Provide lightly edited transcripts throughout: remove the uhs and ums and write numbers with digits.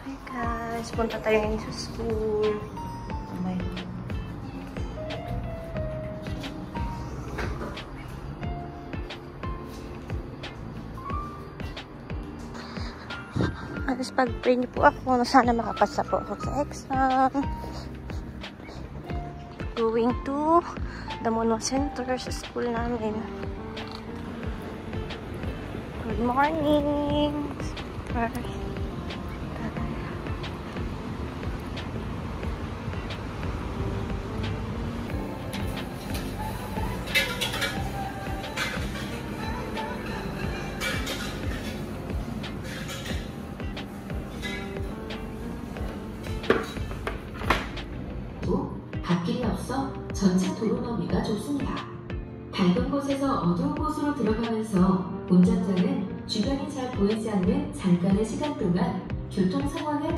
Hi guys, punta tayo ngayon sa school. Alas pag-pray niyo po ako na sana makapasa po ako sa exam. Going to the Mono Center sa school namin. Good morning! 갓길이 없어 전체 도로 너비가 좁습니다. 밝은 곳에서 어두운 곳으로 들어가면서 운전자는 주변이 잘 보이지 않는 잠깐의 시간 동안 교통 상황을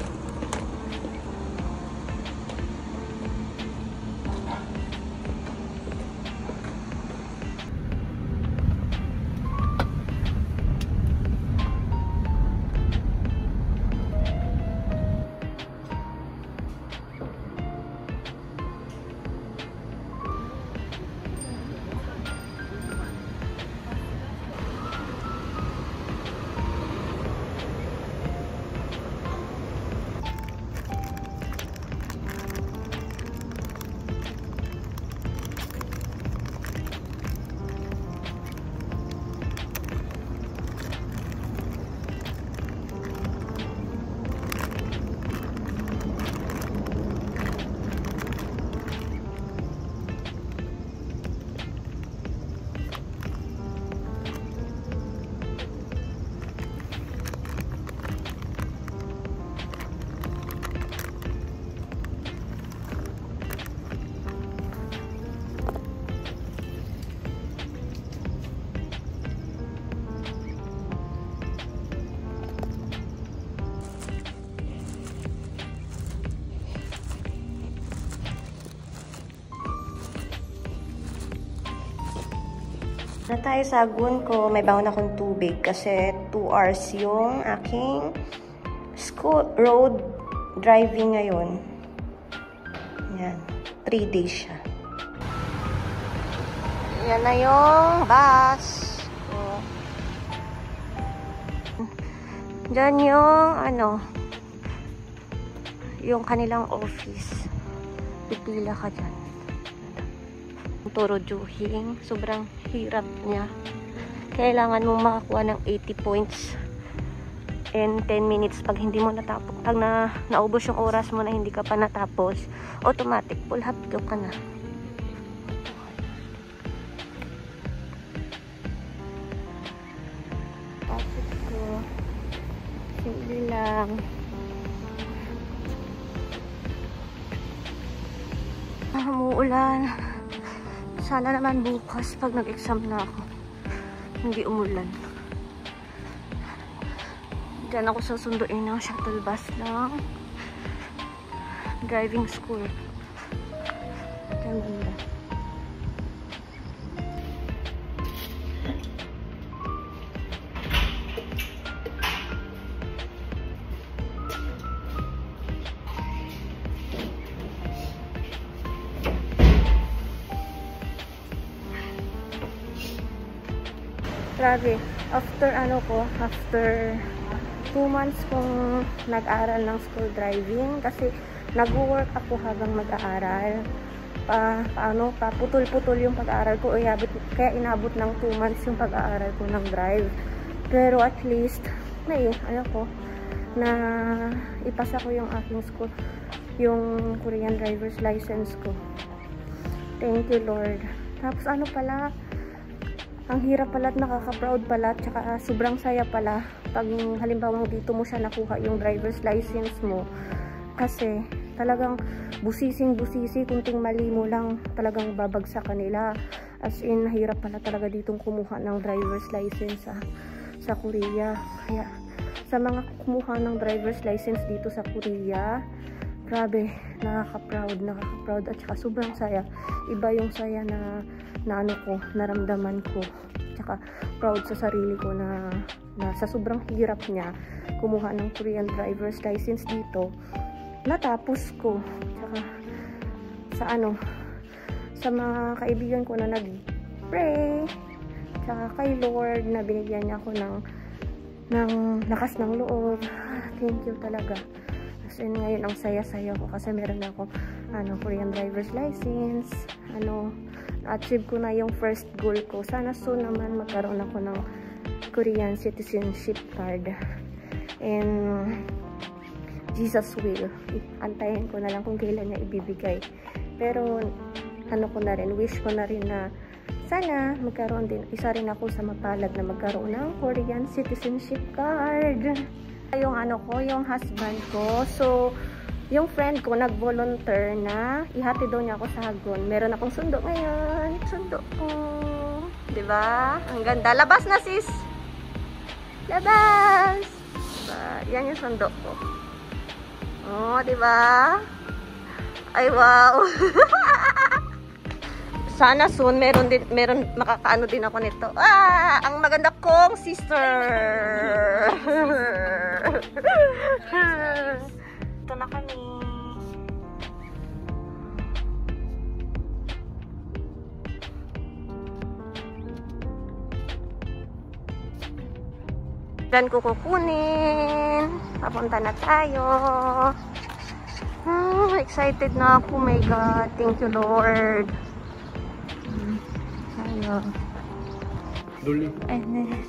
na tayo sa agun ko, may bangon akong tubig kasi 2 hours yung aking school road driving ngayon. Yan, 3 days siya. Yan na yung bus. Oh. Diyan yung yung kanilang office. Pipila ka dyan. Toro Juhing, sobrang hirap niya. Kailangan mong makakuha ng 80 points in 10 minutes. Pag hindi mo natapos, pag naubos yung oras mo na hindi ka pa natapos, automatic full hapdo ka na. Tapos ko simple lang. Umuulan. Sana naman bukas pag nag-exam na ako, hindi umulan. Diyan ako susunduin ng shuttle bus ng driving school. Diyan bunda. Grabe, after after 2 months kong nag-aral ng school driving, kasi nag-work ako habang mag-aaral. Putol-putol yung pag-aaral ko, kaya inabot ng 2 months yung pag-aaral ko ng drive. Pero at least, na ipasa ko yung aking school, yung Korean driver's license ko. Thank you, Lord. Tapos ang hirap pala at nakaka-proud pala, at saka sobrang saya pala pag halimbawa dito mo siya nakuha yung driver's license mo, kasi talagang busising-busisi, kunting mali mo lang talagang babagsak kanila. As in, hirap pala talaga ditong kumuha ng driver's license sa Korea. Kaya sa mga kumuha ng driver's license dito sa Korea, grabe, nakaka-proud at saka sobrang saya. Iba yung saya na naramdaman ko. Tsaka proud sa sarili ko na sa sobrang hirap niya, kumuha ng Korean driver's license dito. Natapos ko. Tsaka sa sa mga kaibigan ko na nag-pray, tsaka kay Lord na binigyan niya ako ng lakas ng loob. Thank you talaga. As in, ngayon ang saya-saya ko kasi meron na ako Korean driver's license. Na-achieve ko na yung first goal ko. Sana soon naman magkaroon ako ng Korean citizenship card. And Jesus will. Antayin ko na lang kung kailan niya ibibigay. Pero ko na rin, wish ko na rin na sana magkaroon din, isa rin ako sa mapalad na magkaroon ng Korean citizenship card. Yung yung husband ko. So, yung friend ko nag-volunteer na ihati daw niya ako sa Hagon. Meron akong sundo ngayon. Sundo ko. Diba? Ang ganda. Labas na, sis! Labas! Diba? Yan yung sundo ko. Oh, diba? Ay, wow! Sana soon meron makakaano din ako nito. Ang maganda kong sister. Ito na kami. Diyan ko kukunin. Papunta na tayo. Excited na ako. Oh my God. Thank you, Lord. 놀리. 네.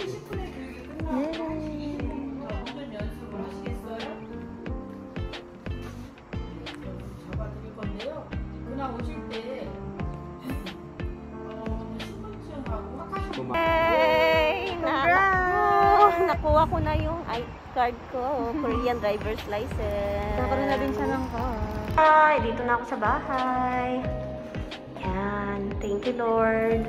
잡아드릴 건데요. 그날 오실 때 신분증하고 학하시고 Hey! Nakuha ko na yung card ko. Korean driver's license. Nakaroon na din siya ng car. Hi! Dito na ako sa bahay. Yan. Thank you, Lord.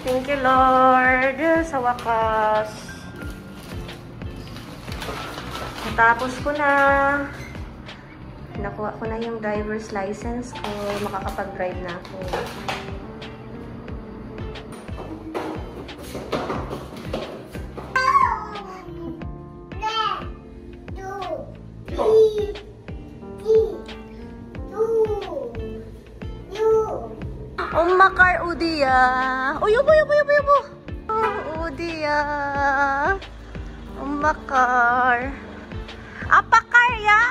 Thank you, Lord. Sa wakas. Natapos ko na. Nakuha ko na yung driver's license ko. Makakapag-drive na ako. Umakar udiya. Uyubo. Udiya. Umakar. Apakar ya.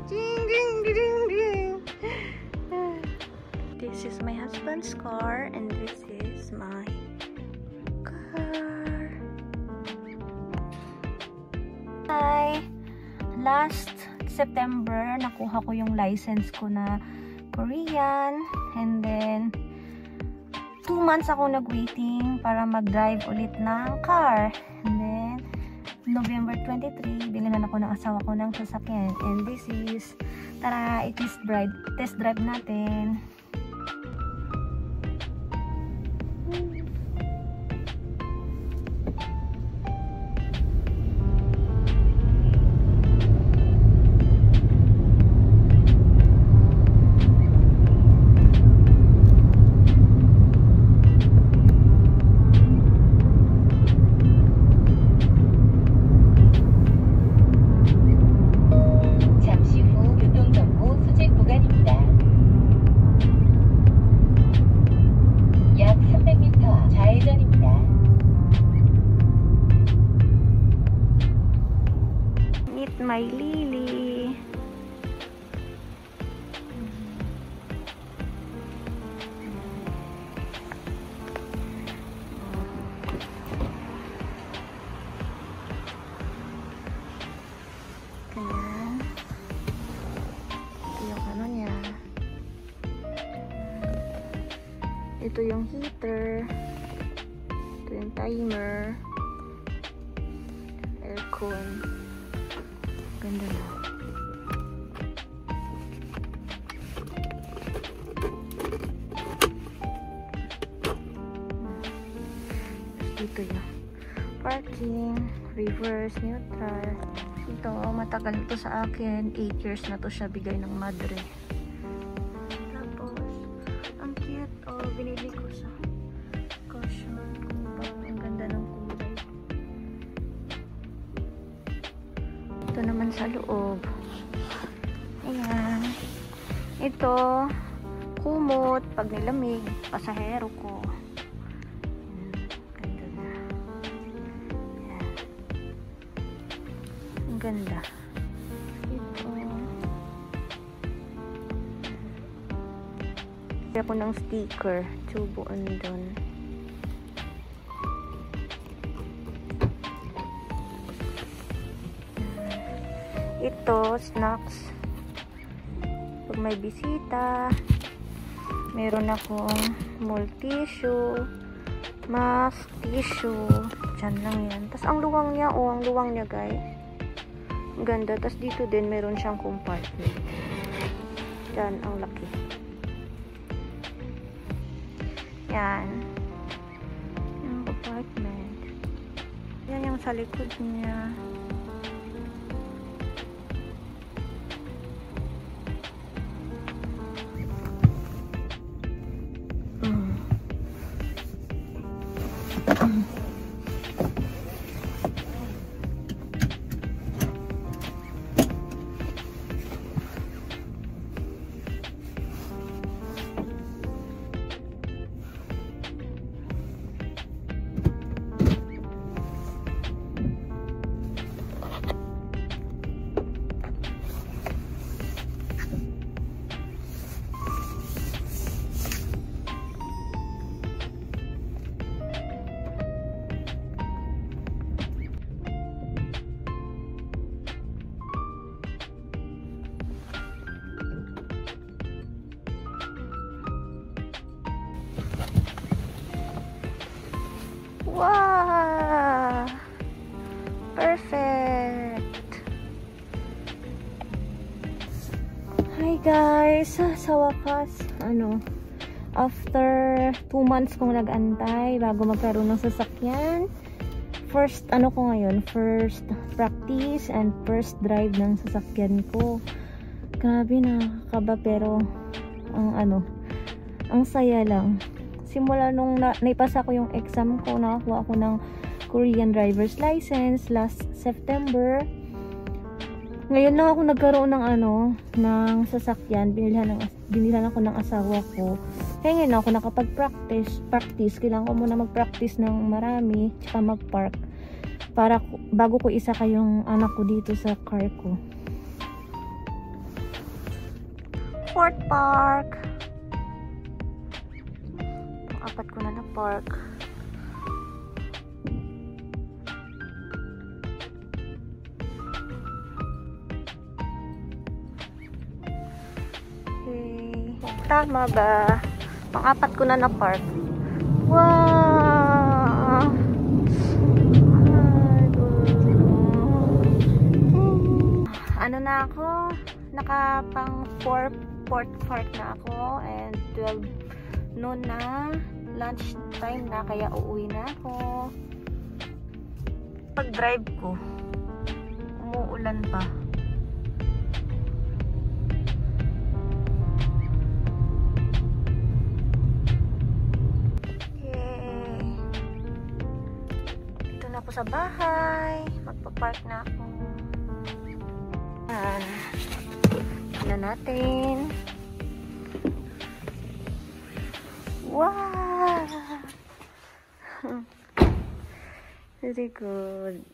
Ding ding ding ding. This is my husband's car and this is my car. Hi. Last September, nakuha ko yung license ko na Korean. And then, 2 months ako nag-waiting para mag-drive ulit ng car. And then, November 23, bilinan ako ng asawa ko ng sasakyan. And this is, tara, test drive natin. My Lily. Kaya, ito yung ano niya. Ito yung heater. Ito yung timer. Aircon. Ganda na. Dito yung parking, reverse, neutral. Ito, matagal ito sa akin. 8 years na to siya bigay ng madre. Tapos, ang cute. Oh, binili ko sa Caution. Ang ganda ng Dito naman sa loob. Ayan. Ito, kumot. Pag nilamig, pasahero ko. Ayan. Ganda na. Ayan. Ang ganda. Ito. Kaya ko ng sticker. Tubuan doon. Ito, snacks. Pag may bisita, meron akong multi-tissue, mask, tissue. Diyan lang yan. Tapos ang luwang niya, ang luwang niya guys. Ang ganda. Tapos dito din, meron siyang compartment. Diyan, ang laki. Yan. Yung compartment. Yan yung sa likod niya. Wow! Perfect! Hi guys! Sa wakas, after 2 months kong nag-antay bago magkaroon ng sasakyan. First first practice and first drive ng sasakyan ko. Grabe, nakakaba, pero ang saya lang. Simula nung naipasa ko yung exam ko, nakakuha ako ng Korean driver's license last September. Ngayon lang ako nagkaroon ng sasakyan. Binilhan ako ng asawa ko. Kaya ngayon ako nakapag-practice. Kailangan ko muna mag-practice ng marami, tsaka mag-park. Bago ko isaka yung anak ko dito sa car ko. Fort Park. Apat ko na park. Okay. Tama ba? Pang-apat ko na park. Wow! Ano na ako? Nakapang 4 park na ako and 12 noon na. Lunch time na, kaya uuwi na ako. Pag drive ko, umuulan pa. Okay. Ito na ako sa bahay. Magpa-park na ako. Yan. Tignan natin. Wow! Very good.